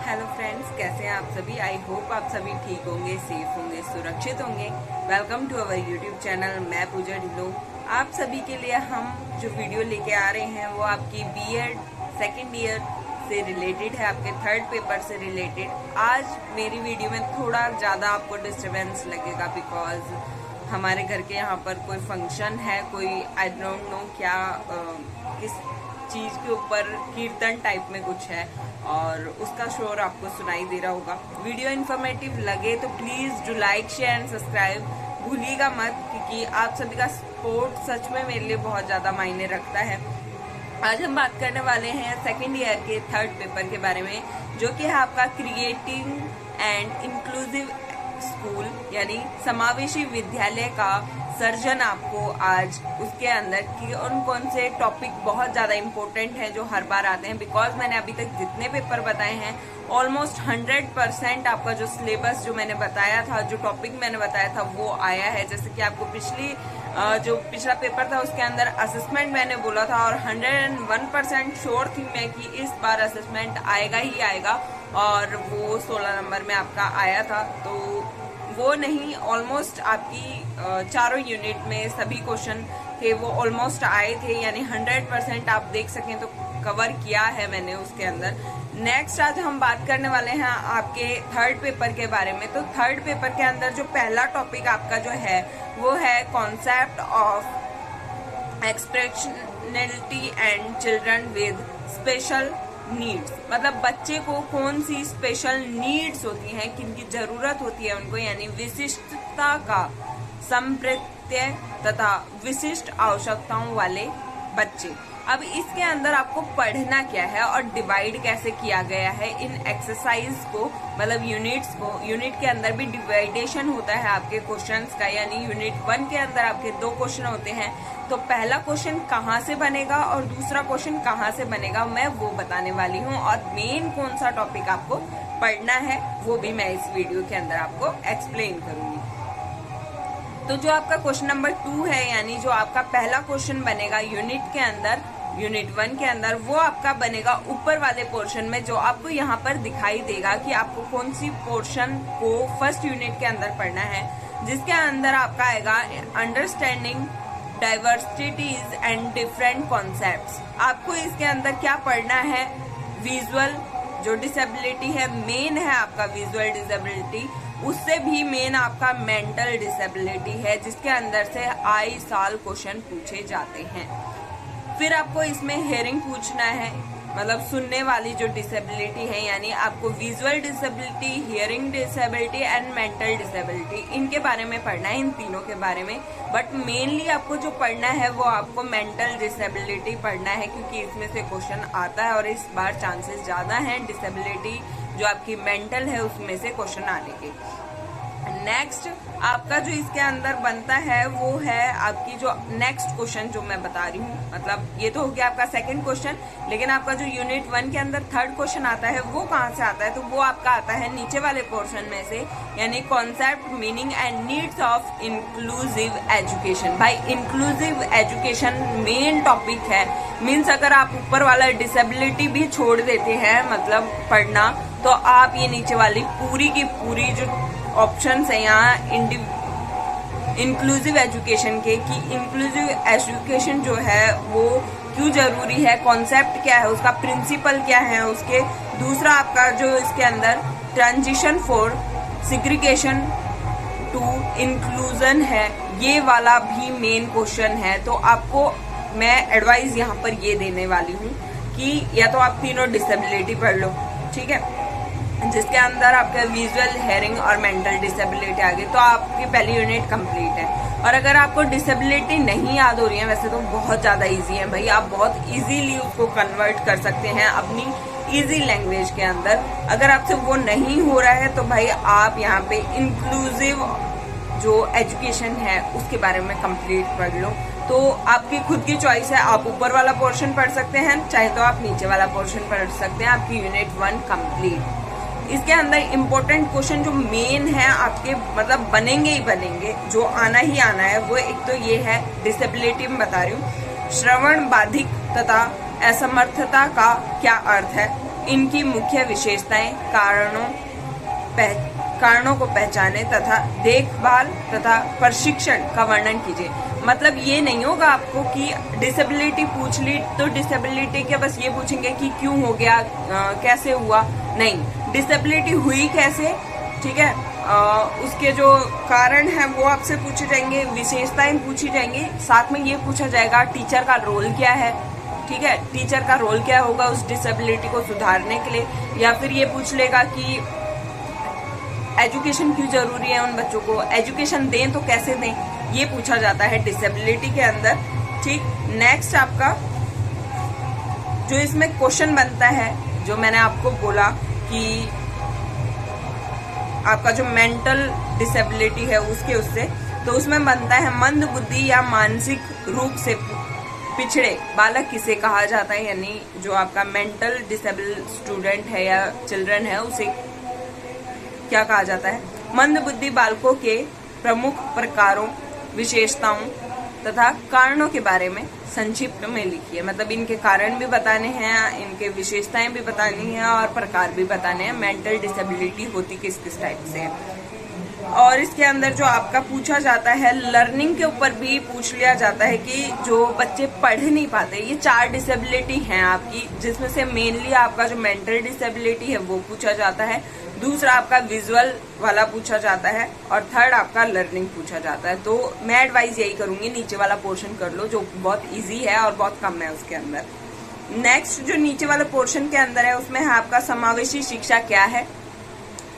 Hello friends, कैसे हैं आप सभी। आई होप आप सभी ठीक होंगे, सेफ होंगे, सुरक्षित होंगे। Welcome to our YouTube channel. मैं पूजा ढिल्लो। आप सभी के लिए हम जो वीडियो लेके आ रहे हैं वो आपकी बीएड सेकेंड ईयर से रिलेटेड है, आपके थर्ड पेपर से रिलेटेड। आज मेरी वीडियो में थोड़ा ज़्यादा आपको डिस्टर्बेंस लगेगा बिकॉज हमारे घर के यहाँ पर कोई फंक्शन है, कोई आई डोंट नो क्या किस चीज के ऊपर कीर्तन टाइप में कुछ है और उसका शोर आपको सुनाई दे रहा होगा। वीडियो इन्फॉर्मेटिव लगे तो please do like, share and subscribe भूलिएगा मत, क्योंकि आप सभी का सपोर्ट सच में मेरे लिए बहुत ज्यादा मायने रखता है। आज हम बात करने वाले हैं सेकेंड ईयर के थर्ड पेपर के बारे में, जो कि है आपका क्रिएटिंग एंड इंक्लूसिव स्कूल यानी समावेशी विद्यालय का सर्जन। आपको आज उसके अंदर कि कौन से टॉपिक बहुत ज्यादा इम्पोर्टेंट है जो हर बार आते हैं, बिकॉज मैंने अभी तक जितने पेपर बताए हैं ऑलमोस्ट 100% आपका जो सिलेबस जो मैंने बताया था, जो टॉपिक मैंने बताया था वो आया है। जैसे कि आपको जो पिछला पेपर था उसके अंदर असेसमेंट मैंने बोला था और 101% श्योर थी मैं कि इस बार असेसमेंट आएगा ही आएगा, और वो 16 नंबर में आपका आया था। तो वो नहीं, ऑलमोस्ट आपकी चारों यूनिट में सभी क्वेश्चन थे वो ऑलमोस्ट आए थे, यानी 100% आप देख सकें तो कवर किया है मैंने उसके अंदर। नेक्स्ट आज हम बात करने वाले हैं आपके थर्ड पेपर के बारे में। तो थर्ड पेपर के अंदर जो पहला टॉपिक आपका जो है वो है concept of expressionality and children with special needs. मतलब बच्चे को कौन सी स्पेशल नीड्स होती हैं, किनकी जरूरत होती है उनको, यानी विशिष्टता का संप्रत्यय तथा विशिष्ट आवश्यकताओं वाले बच्चे। अब इसके अंदर आपको पढ़ना क्या है और डिवाइड कैसे किया गया है इन एक्सरसाइज को, मतलब यूनिट्स को। यूनिट के अंदर भी डिवाइडेशन होता है आपके क्वेश्चंस का, यानी यूनिट 1 के अंदर आपके 2 क्वेश्चन होते हैं। तो पहला क्वेश्चन कहाँ से बनेगा और दूसरा क्वेश्चन कहाँ से बनेगा मैं वो बताने वाली हूँ, और मेन कौन सा टॉपिक आपको पढ़ना है वो भी मैं इस वीडियो के अंदर आपको एक्सप्लेन करूंगी। तो जो आपका क्वेश्चन नंबर 2 है, यानी जो आपका पहला क्वेश्चन बनेगा यूनिट के अंदर, यूनिट 1 के अंदर, वो आपका बनेगा ऊपर वाले पोर्शन में, जो आपको यहाँ पर दिखाई देगा कि आपको कौन सी पोर्शन को फर्स्ट यूनिट के अंदर पढ़ना है, जिसके अंदर आपका आएगा understanding diversities and different concepts. आपको इसके अंदर क्या पढ़ना है, विजुअल जो डिसेबिलिटी है, मेन है आपका विजुअल डिसेबिलिटी, उससे भी मेन आपका मेंटल डिसेबिलिटी है, जिसके अंदर से आए साल क्वेश्चन पूछे जाते हैं। फिर आपको इसमें हियरिंग पूछना है, मतलब सुनने वाली जो डिसेबिलिटी है, यानी आपको visual disability, hearing disability and mental disability, इनके बारे में पढ़ना है, इन तीनों के बारे में। बट मेनली आपको जो पढ़ना है वो आपको मेंटल डिसेबिलिटी पढ़ना है, क्योंकि इसमें से क्वेश्चन आता है और इस बार चांसेस ज्यादा हैं डिसेबिलिटी जो आपकी मेंटल है उसमें से क्वेश्चन आने के। नेक्स्ट आपका जो इसके अंदर बनता है वो है आपकी जो नेक्स्ट क्वेश्चन जो मैं बता रही हूँ, मतलब ये तो हो गया आपका सेकंड क्वेश्चन, लेकिन आपका जो यूनिट 1 के अंदर थर्ड क्वेश्चन आता है वो कहाँ से आता है, तो वो आपका आता है नीचे वाले पोर्शन में से, यानी concept, meaning and needs of inclusive education. भाई इंक्लूसिव एजुकेशन मेन टॉपिक है, मीन्स अगर आप ऊपर वाला डिसेबिलिटी भी छोड़ देते हैं मतलब पढ़ना, तो आप ये नीचे वाली पूरी की पूरी जो ऑप्शंस है यहाँ इंक्लूसिव एजुकेशन के, कि इंक्लूसिव एजुकेशन जो है वो क्यों जरूरी है, कॉन्सेप्ट क्या है उसका, प्रिंसिपल क्या है उसके। दूसरा आपका जो इसके अंदर transition for segregation to inclusion है, ये वाला भी मेन क्वेश्चन है। तो आपको मैं एडवाइस यहाँ पर ये देने वाली हूँ कि या तो आप तीनों डिसेबिलिटी पढ़ लो, ठीक है, जिसके अंदर आपका विजुअल, हेयरिंग और मेंटल डिसेबिलिटी आ गई, तो आपकी पहली यूनिट कंप्लीट है। और अगर आपको डिसेबिलिटी नहीं याद हो रही है, वैसे तो बहुत ज्यादा इजी है भाई, आप बहुत इजीली उसको कन्वर्ट कर सकते हैं अपनी इजी लैंग्वेज के अंदर। अगर आपसे वो नहीं हो रहा है तो भाई आप यहाँ पे इंक्लूसिव जो एजुकेशन है उसके बारे में कंप्लीट पढ़ लो। तो आपकी खुद की चॉइस है, आप ऊपर वाला पोर्शन पढ़ सकते हैं, चाहे तो आप नीचे वाला पोर्शन पढ़ सकते हैं। आपकी यूनिट 1 कंप्लीट। इसके अंदर इम्पोर्टेंट क्वेश्चन जो मेन है आपके, मतलब बनेंगे ही बनेंगे, जो आना ही आना है, वो एक तो ये है, डिसेबिलिटी में बता रही हूँ, श्रवण बाधिक तथा असमर्थता का क्या अर्थ है, इनकी मुख्य विशेषताएं, कारणों को पहचाने तथा देखभाल तथा प्रशिक्षण का वर्णन कीजिए। मतलब ये नहीं होगा आपको कि डिसेबिलिटी पूछ ली तो डिसेबिलिटी के बस ये पूछेंगे कि क्यों हो गया, कैसे हुआ, नहीं, डिसेबिलिटी हुई कैसे, ठीक है, उसके जो कारण है वो आपसे पूछे जाएंगे, विशेषताएं पूछी जाएंगी, साथ में ये पूछा जाएगा टीचर का रोल क्या है, ठीक है, टीचर का रोल क्या होगा उस डिसेबिलिटी को सुधारने के लिए, या फिर ये पूछ लेगा कि एजुकेशन क्यों जरूरी है, उन बच्चों को एजुकेशन दें तो कैसे दें, ये पूछा जाता है डिसेबिलिटी के अंदर, ठीक। नेक्स्ट आपका जो इसमें क्वेश्चन बनता है, जो मैंने आपको बोला कि आपका जो मेंटल डिसेबिलिटी है उससे तो उसमें बनता है मंद बुद्धि या मानसिक रूप से पिछड़े बालक किसे कहा जाता है, यानी जो आपका मेंटल डिसेबल स्टूडेंट है या चिल्ड्रन है उसे क्या कहा जाता है। मंद बुद्धि बालकों के प्रमुख प्रकारों, विशेषताओं तथा कारणों के बारे में संक्षिप्त में लिखिए। मतलब इनके कारण भी बताने हैं, इनके विशेषताएं भी बतानी है और प्रकार भी बताने हैं, मेंटल डिसेबिलिटी होती किस किस टाइप से है। और इसके अंदर जो आपका पूछा जाता है लर्निंग के ऊपर भी पूछ लिया जाता है कि जो बच्चे पढ़ नहीं पाते, ये 4 डिसेबिलिटी हैं आपकी, जिसमें से मेनली आपका जो मेंटल डिसेबिलिटी है वो पूछा जाता है, दूसरा आपका विजुअल वाला पूछा जाता है और थर्ड आपका लर्निंग पूछा जाता है। तो मैं एडवाइस यही करूंगी नीचे वाला पोर्शन कर लो, जो बहुत इजी है और बहुत कम है उसके अंदर। नेक्स्ट जो नीचे वाले पोर्शन के अंदर है उसमें है आपका समावेशी शिक्षा क्या है,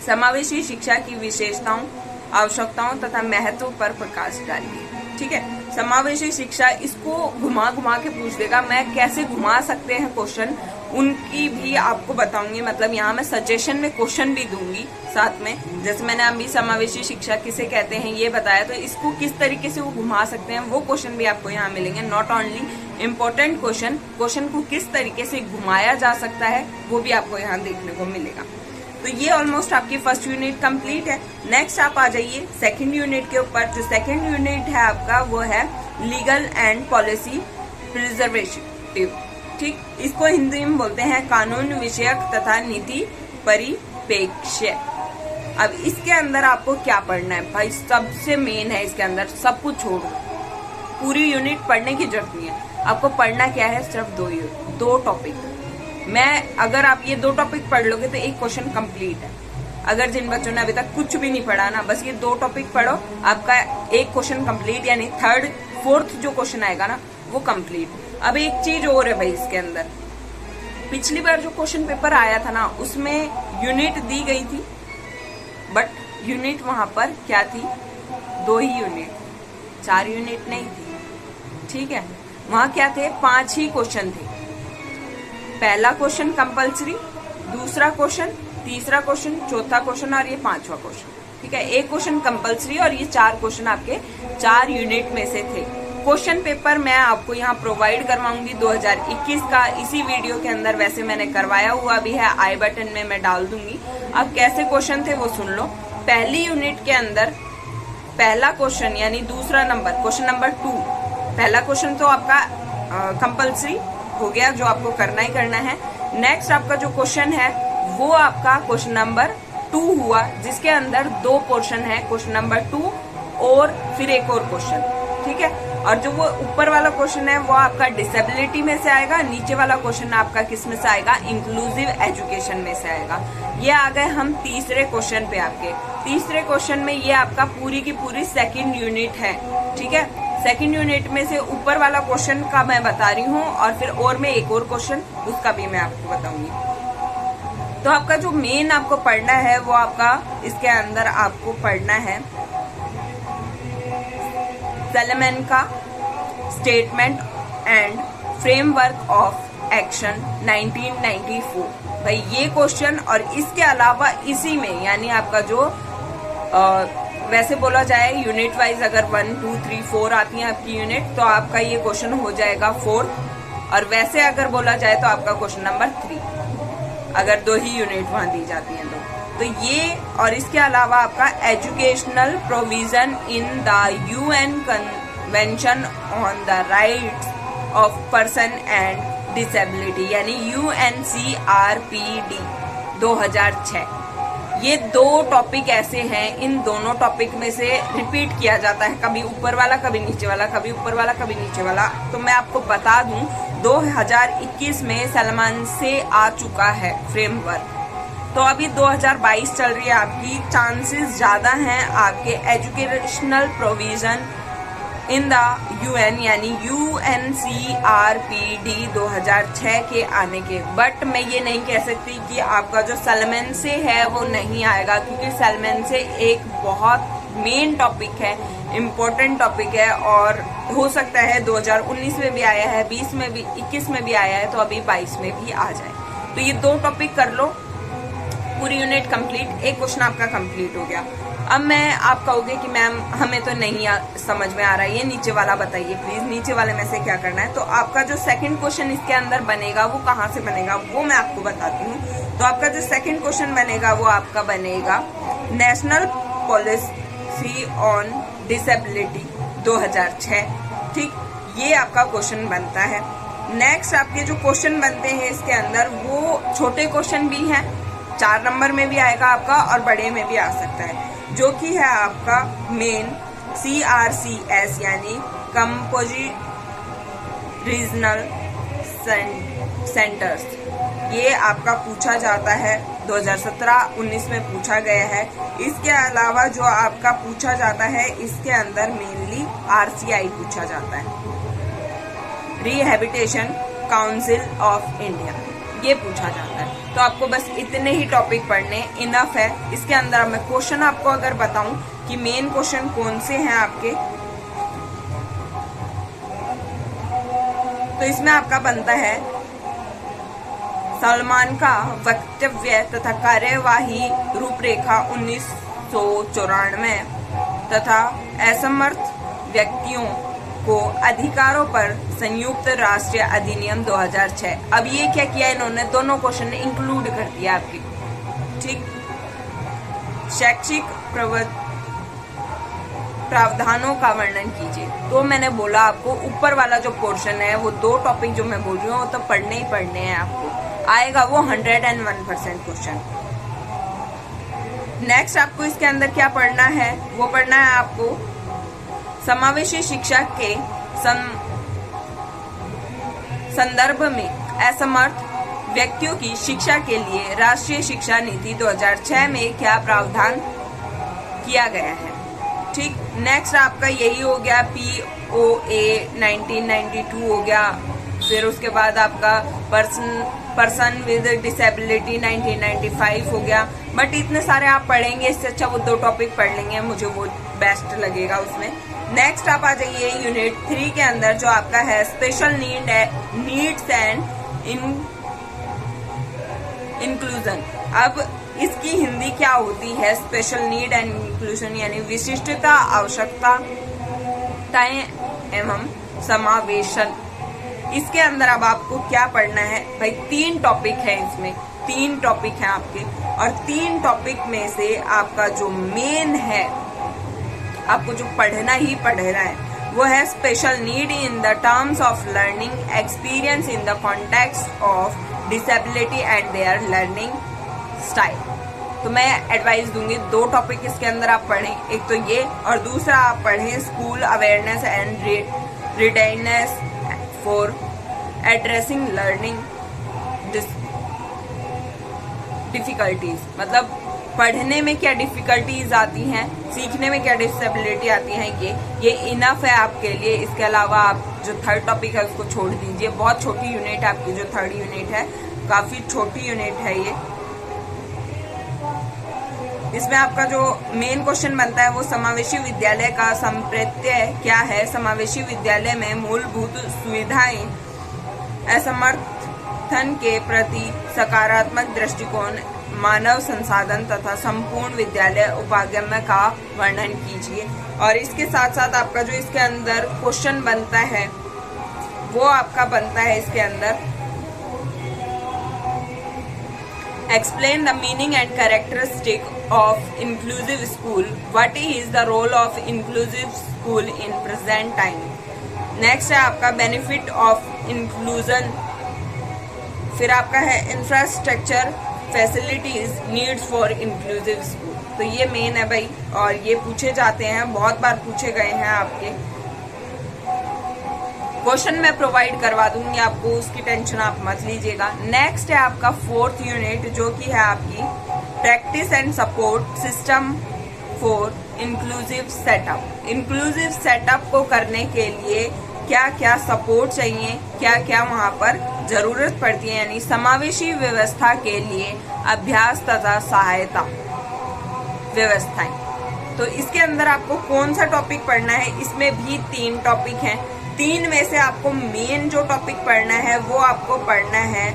समावेशी शिक्षा की विशेषताओं, आवश्यकताओं तथा महत्व पर प्रकाश डालिए, ठीक है। समावेशी शिक्षा, इसको घुमा घुमा के पूछ देगा, मैं कैसे घुमा सकते हैं क्वेश्चन उनकी भी आपको बताऊंगी। मतलब यहाँ मैं सजेशन में क्वेश्चन भी दूंगी साथ में, जैसे मैंने अभी समावेशी शिक्षा किसे कहते हैं ये बताया, तो इसको किस तरीके से वो घुमा सकते हैं वो क्वेश्चन भी आपको यहाँ मिलेंगे। नॉट ओनली इम्पोर्टेंट क्वेश्चन को किस तरीके से घुमाया जा सकता है वो भी आपको यहाँ देखने को मिलेगा। तो ये ऑलमोस्ट आपकी फर्स्ट यूनिट कंप्लीट है। नेक्स्ट आप आ जाइए सेकंड यूनिट के ऊपर। जो सेकंड यूनिट है आपका वो है लीगल एंड पॉलिसी प्रिजर्वेटिव, ठीक। इसको हिंदी में बोलते हैं कानून विषयक तथा नीति परिप्रेक्ष्य। अब इसके अंदर आपको क्या पढ़ना है भाई, सबसे मेन है इसके अंदर, सब कुछ छोड़ो, पूरी यूनिट पढ़ने की जरूरत नहीं है। आपको पढ़ना क्या है, सिर्फ 2 टॉपिक। अगर आप ये 2 टॉपिक पढ़ लोगे तो एक क्वेश्चन कंप्लीट है। अगर जिन बच्चों ने अभी तक कुछ भी नहीं पढ़ा ना, बस ये 2 टॉपिक पढ़ो, आपका एक क्वेश्चन कंप्लीट, यानी 3rd 4th जो क्वेश्चन आएगा ना वो कंप्लीट। अब एक चीज और है भाई इसके अंदर, पिछली बार जो क्वेश्चन पेपर आया था ना उसमें यूनिट दी गई थी, बट यूनिट वहां पर क्या थी, 2 ही यूनिट, 4 यूनिट नहीं थी, ठीक है। वहां क्या थे, 5 ही क्वेश्चन थे। पहला क्वेश्चन कंपलसरी, दूसरा क्वेश्चन, तीसरा क्वेश्चन, चौथा क्वेश्चन और ये 5वां क्वेश्चन, ठीक है। एक क्वेश्चन कंपलसरी और ये 4 क्वेश्चन आपके 4 यूनिट में से थे। क्वेश्चन पेपर मैं आपको यहाँ प्रोवाइड करवाऊंगी 2021 का, इसी वीडियो के अंदर वैसे मैंने करवाया हुआ भी है, आई बटन में मैं डाल दूंगी। अब कैसे क्वेश्चन थे वो सुन लो। पहली यूनिट के अंदर पहला क्वेश्चन यानी दूसरा नंबर, क्वेश्चन नंबर 2, पहला क्वेश्चन तो आपका कंपलसरी हो गया, जो आपको करना ही करना है। नेक्स्ट आपका जो क्वेश्चन है वो आपका क्वेश्चन नंबर 2 हुआ, जिसके अंदर 2 पोर्शन है, क्वेश्चन नंबर 2 और फिर एक और क्वेश्चन, ठीक है। और जो वो ऊपर वाला क्वेश्चन है वो आपका डिसेबिलिटी में से आएगा, नीचे वाला क्वेश्चन आपका किस में से आएगा, इंक्लूसिव एजुकेशन में से आएगा। ये आ गए हम तीसरे क्वेश्चन पे। आपके तीसरे क्वेश्चन में ये आपका पूरी की पूरी सेकंड यूनिट है, ठीक है। सेकंड यूनिट में से ऊपर वाला क्वेश्चन का मैं बता रही हूँ और फिर और में एक और क्वेश्चन उसका भी मैं आपको बताऊंगी। तो आपका जो मेन आपको पढ़ना है वो आपका इसके अंदर आपको पढ़ना है सैलमन का statement and framework of action 1994। भाई ये क्वेश्चन और इसके अलावा इसी में यानी आपका जो वैसे बोला जाए यूनिट वाइज अगर 1, 2, 3, 4 आती है आपकी यूनिट, तो आपका ये क्वेश्चन हो जाएगा 4th। और वैसे अगर बोला जाए तो आपका क्वेश्चन नंबर 3, अगर 2 ही यूनिट वहां दी जाती हैं तो ये। और इसके अलावा आपका educational provision in the UN convention on the rights of person and disability यानी UNCRPD 2006। ये दो टॉपिक ऐसे हैं, इन दोनों टॉपिक में से रिपीट किया जाता है, कभी ऊपर वाला कभी नीचे वाला, कभी ऊपर वाला कभी नीचे वाला। तो मैं आपको बता दूं 2021 में सलमान से आ चुका है फ्रेमवर्क, तो अभी 2022 चल रही है आपकी। चांसेस ज्यादा हैं आपके educational provision in the UN यानी UNCRPD 2006 के आने के। बट मैं ये नहीं कह सकती कि आपका जो सलमान से है वो नहीं आएगा, क्योंकि सलमान से एक बहुत मेन टॉपिक है, इम्पोर्टेंट टॉपिक है, और हो सकता है 2019 में भी आया है, 20 में भी, 21 में भी आया है, तो अभी 22 में भी आ जाए। तो ये दो टॉपिक कर लो, पूरी यूनिट कंप्लीट, एक क्वेश्चन आपका कंप्लीट हो गया। अब मैं आप कहोगे कि मैम हमें तो नहीं समझ में आ रहा है, ये नीचे वाला बताइए प्लीज, नीचे वाले में से क्या करना है। तो आपका जो सेकंड क्वेश्चन इसके अंदर बनेगा वो कहाँ से बनेगा वो मैं आपको बताती हूँ। तो आपका जो सेकंड क्वेश्चन बनेगा वो आपका बनेगा नेशनल पॉलिसी ऑन डिसेबिलिटी 2006। ठीक, ये आपका क्वेश्चन बनता है। नेक्स्ट आपके जो क्वेश्चन बनते हैं इसके अंदर वो छोटे क्वेश्चन भी हैं, 4 नंबर में भी आएगा आपका और बड़े में भी आ सकता है, जो कि है आपका मेन CRCS यानी कंपोजिट रीजनल सेंटर्स। ये आपका पूछा जाता है, 2017-19 में पूछा गया है। इसके अलावा जो आपका पूछा जाता है इसके अंदर मेनली RCI पूछा जाता है, रिहेबिटेशन काउंसिल ऑफ इंडिया, ये पूछा जाता है। तो आपको बस इतने ही टॉपिक पढ़ने इनफ है। इसके अंदर मैं क्वेश्चन आपको अगर बताऊं कि मेन क्वेश्चन कौन से हैं आपके, तो इसमें आपका बनता है सलमान का वक्तव्य तथा कार्यवाही रूपरेखा 1994 तथा असमर्थ व्यक्तियों को अधिकारों पर संयुक्त राष्ट्रीय अधिनियम 2006। अब ये क्या किया इन्होंने, दोनों क्वेश्चन इंक्लूड कर दिया आपके। ठीक, शैक्षिक प्रावधानों का वर्णन कीजिए। तो मैंने बोला आपको ऊपर वाला जो पोर्शन है वो दो टॉपिक जो मैं बोल रही हूँ वो तो पढ़ने ही पढ़ने हैं आपको, आएगा वो 101% क्वेश्चन। नेक्स्ट आपको इसके अंदर क्या पढ़ना है, वो पढ़ना है आपको समावेशी शिक्षा के संदर्भ में असमर्थ व्यक्तियों की शिक्षा के लिए राष्ट्रीय शिक्षा नीति 2006 में क्या प्रावधान किया गया है। ठीक, नेक्स्ट आपका यही हो गया POA 1992 हो गया। फिर उसके बाद आपका पर्सन विद डिसेबिलिटी 1995 हो गया। बट इतने सारे आप पढ़ेंगे, इससे अच्छा वो दो टॉपिक पढ़ लेंगे, मुझे वो बेस्ट लगेगा उसमें। नेक्स्ट आप आ जाइए यूनिट 3 के अंदर जो आपका है स्पेशल नीड्स एंड इंक्लूजन। अब इसकी हिंदी क्या होती है, स्पेशल नीड एंड इंक्लूजन यानी विशिष्टता, आवश्यकताएं एवं समावेशन। इसके अंदर अब आपको क्या पढ़ना है भाई, 3 टॉपिक है इसमें, 3 टॉपिक है आपके, और 3 टॉपिक में से आपका जो मेन है आपको जो पढ़ना ही पढ़ना है वो है special need in the terms of learning experience in the context of disability and there learning style. तो मैं एडवाइस दूंगी 2 टॉपिक इसके अंदर आप पढ़ें, एक तो ये और दूसरा आप पढ़ें school awareness and readiness for addressing learning difficulties. मतलब पढ़ने में क्या डिफिकल्टीज आती हैं, सीखने में क्या डिसेबिलिटी आती हैं, ये इनफ है आपके लिए। इसके अलावा आप जो 3rd टॉपिक है उसको छोड़ दीजिए, बहुत छोटी यूनिट है आपकी जो 3rd यूनिट है, काफी छोटी यूनिट है ये। इसमें आपका जो मेन क्वेश्चन बनता है वो समावेशी विद्यालय का संप्रत्यय क्या है। समावेशी विद्यालय में मूलभूत सुविधाएं, असमर्थन के प्रति सकारात्मक दृष्टिकोण, मानव संसाधन तथा संपूर्ण विद्यालय उपागम्य का वर्णन कीजिए। और इसके साथ साथ आपका जो इसके अंदर क्वेश्चन बनता है वो आपका बनता है इसके अंदर explain the meaning and characteristic of inclusive school, what is the role of inclusive school in present time. Next है आपका बेनिफिट ऑफ इंक्लूजन फिर आपका है infrastructure facilities needs for inclusive school. तो ये मेन है भाई, और ये पूछे जाते हैं, बहुत बार पूछे गए हैं आपके। क्वेश्चन मैं प्रोवाइड करवा दूंगी आपको, उसकी टेंशन आप मत लीजिएगा। नेक्स्ट है आपका 4th यूनिट, जो कि है आपकी practice and support system for inclusive setup. Inclusive setup को करने के लिए क्या क्या सपोर्ट चाहिए, क्या क्या वहाँ पर जरूरत पड़ती है, यानी समावेशी व्यवस्था के लिए अभ्यास तथा सहायता व्यवस्थाएं। तो इसके अंदर आपको कौन सा टॉपिक पढ़ना है, इसमें भी 3 टॉपिक हैं। 3 में से आपको मेन जो टॉपिक पढ़ना है वो आपको पढ़ना है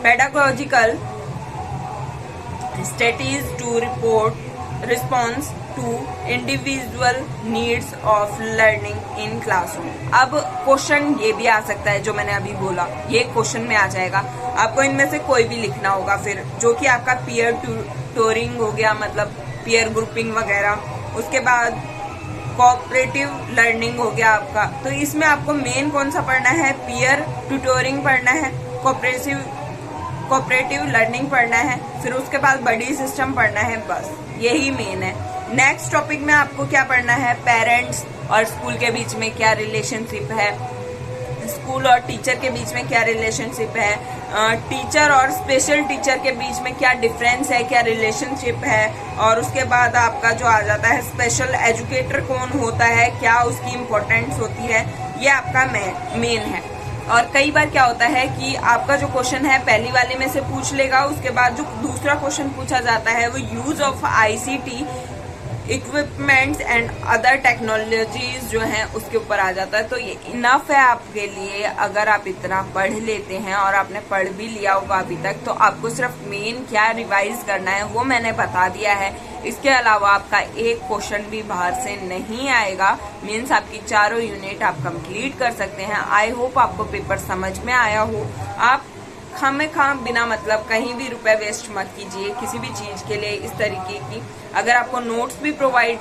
pedagogical strategies to response to individual needs of learning in classroom. अब क्वेश्चन ये भी आ सकता है जो मैंने अभी बोला, ये क्वेश्चन में आ जाएगा। आपको इनमें से कोई भी लिखना होगा, फिर जो कि आपका पीयर ट्यूटरिंग हो गया, मतलब पीयर ग्रुपिंग वगैरह। उसके बाद कोऑपरेटिव लर्निंग हो गया आपका। तो इसमें आपको मेन कौन सा पढ़ना है, पीयर ट्यूटरिंग पढ़ना है, कोऑपरेटिव लर्निंग पढ़ना है, फिर उसके बाद बडी सिस्टम पढ़ना है, बस यही मेन है। नेक्स्ट टॉपिक में आपको क्या पढ़ना है, पेरेंट्स और स्कूल के बीच में क्या रिलेशनशिप है, स्कूल और टीचर के बीच में क्या रिलेशनशिप है, टीचर और स्पेशल टीचर के बीच में क्या डिफरेंस है, क्या रिलेशनशिप है, और उसके बाद आपका जो आ जाता है स्पेशल एजुकेटर कौन होता है, क्या उसकी इम्पोर्टेंस होती है, ये आपका मेन है। और कई बार क्या होता है कि आपका जो क्वेश्चन है पहली वाले में से पूछ लेगा, उसके बाद जो दूसरा क्वेश्चन पूछा जाता है वो use of ICT equipments and other technologies जो हैं उसके ऊपर आ जाता है। तो ये इनफ है आपके लिए, अगर आप इतना पढ़ लेते हैं और आपने पढ़ भी लिया होगा अभी तक, तो आपको सिर्फ मेन क्या रिवाइज करना है वो मैंने बता दिया है। इसके अलावा आपका एक क्वेश्चन भी बाहर से नहीं आएगा, मीन्स आपकी 4 यूनिट आप कंप्लीट कर सकते हैं। आई होप आपको पेपर समझ में आया हो। आप खाम बिना मतलब कहीं भी रुपए वेस्ट मत कीजिए किसी भी चीज के लिए इस तरीके की। अगर आपको नोट्स भी प्रोवाइड